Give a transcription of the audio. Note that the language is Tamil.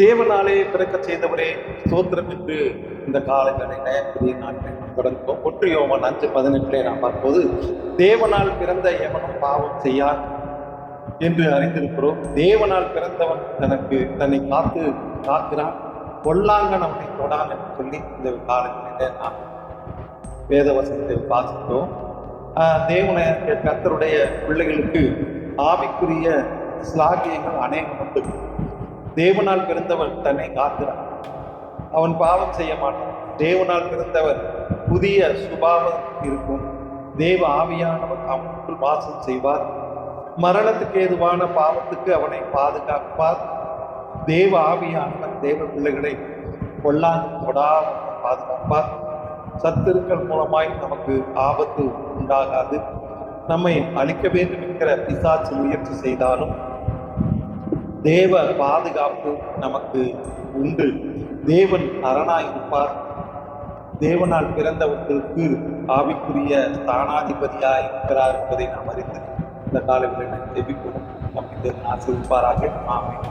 தேவனாலே பிறக்க செய்தவரே ஸ்தோத்திரம் என்று இந்த காலங்களில புதிய நாட்களை தொடர்ந்தோம். 1 யோவான் 5:18 நாம் பார்ப்போது, தேவனால் பிறந்த எவனும் பாவம் செய்யார் என்று அறிந்திருக்கிறோம். தேவனால் பிறந்தவன் தன்னை காக்கிறான், பொல்லாங்கன் அவனை தொடான் என்று சொல்லி இந்த காலங்களில நாம் வேதவசனத்தை வாசித்தோம். தேவனுடைய கர்த்தருடைய பிள்ளைகளுக்கு ஆவிக்குரிய ஸ்லாகியங்கள் அநேகம் உண்டு. தேவனால் பிறந்தவன் தன்னை காக்கிறான், அவன் பாவம் செய்ய மாட்டான். தேவனால் பிறந்தவர் புதிய சுபாவம் இருக்கும். தேவ ஆவியானவர் அவனுக்குள் வாசம் செய்வார். மரணத்துக்கு ஏதுவான பாவத்துக்கு அவனை பாதுகாப்பார். தேவ ஆவியானவர் தேவ பிள்ளைகளை கொல்லாது தொடாமல் பாதுகாப்பார். சத்துருக்கள் மூலமாய் நமக்கு ஆபத்து உண்டாகாது. நம்மை அழிக்க வேண்டும் என்கிற பிசாசு முயற்சி செய்தாலும் தேவ பாதுகாப்பு நமக்கு உண்டு. தேவன் அரணாயிருப்பார். தேவனால் பிறந்தவர்களுக்கு ஆவிக்குரிய ஸ்தானாதிபதியாய் இருக்கிறார் என்பதை நாம் அறிந்து இந்த காலங்களில் ஜெபிப்போம். நமக்கு ஆசீர்வதிப்பாராக. ஆமென்.